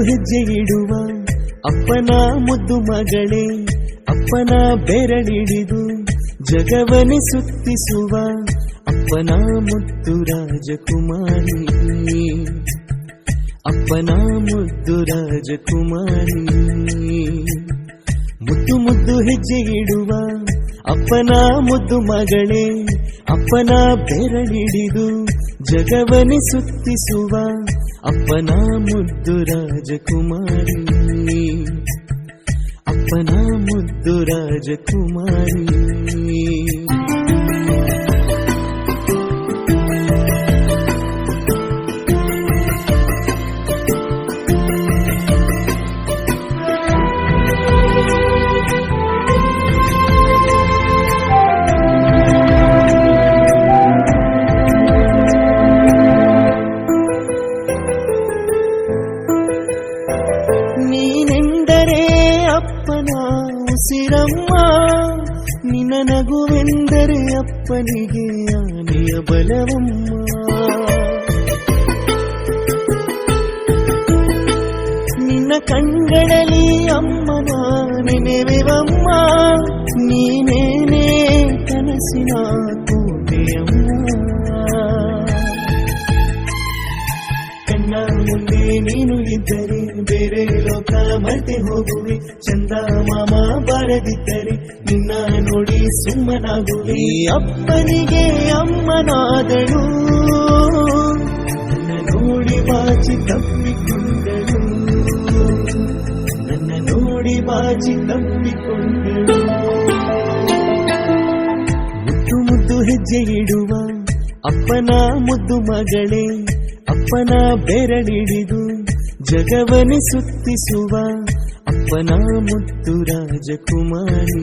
ಹೆಜ್ಜೆ ಇಡುವ ಅಪ್ಪನ ಮುದ್ದು ಮಗಳೇ, ಅಪ್ಪನ ಬೆರಳಿಡಿದು ಜಗವನೆ ಸುತ್ತಿಸುವ ಅಪ್ಪನ ಮುದ್ದು ರಾಜಕುಮಾರಿ, ಅಪ್ಪನ ಮುದ್ದು ರಾಜಕುಮಾರಿ. ಮುದ್ದು ಮುದ್ದು ಹೆಜ್ಜೆ ಇಡುವ ಅಪ್ಪನ ಮುದ್ದು ಮಗಳೇ, ಅಪ್ಪನ ಬೆರಳಿಡಿದು ಜಗವನೆ ಸುತ್ತಿಸುವ ಅಪ್ಪನ ಮುದ್ದು ರಾಜಕುಮಾರಿ, ಅಪ್ಪನ ಮುದ್ದು ರಾಜಕುಮಾರಿ. ನೀನೆಂದರೆ ಅಪ್ಪನ ಉಸಿರಮ್ಮ, ನಿನ್ನ ನಗುವೆಂದರೆ ಅಪ್ಪನಿಗೆ ಆನೆಯ ಬಲವಮ್ಮ. ನಿನ್ನ ಕಣ್ಗಳಲ್ಲಿ ಅಮ್ಮನ ನೆನೆವೆವಮ್ಮ, ನೀನೇನೇ ಕನಸಿನ ಕೋಟೆಯಮ್ಮ. ಕಣ್ಣ ಮುಂದೆ ನೀನು ಇದ್ದರೆ ಬೇರೆ ಲೋಕ ಮರೆತೆ ಹೋಗುವೆ, ಚಂದ ಮಾಮ ಬಾರದಿದ್ದರೆ ನಿನ್ನ ನೋಡಿ ಸುಮ್ಮನಾಗುವೆ. ಅಪ್ಪನಿಗೆ ಅಮ್ಮನಾದಳು, ನನ್ನ ನೋಡಿ ಬಾಚಿ ತಪ್ಪಿಕೊಂಡಳು, ನನ್ನ ನೋಡಿ ಬಾಚಿ ತಪ್ಪಿಕೊಂಡಳು. ಮುದ್ದು ಮುದ್ದು ಹೆಜ್ಜೆ ಇಡುವ ಅಪ್ಪನ ಮುದ್ದು ಮಗಳೇ, ಅಪ್ಪನ ಬೆರಳಿಡಿದು ಜಗವನೆ ಸುತ್ತಿಸುವ ಅಪ್ಪನ ಮುದ್ದು ರಾಜಕುಮಾರಿ.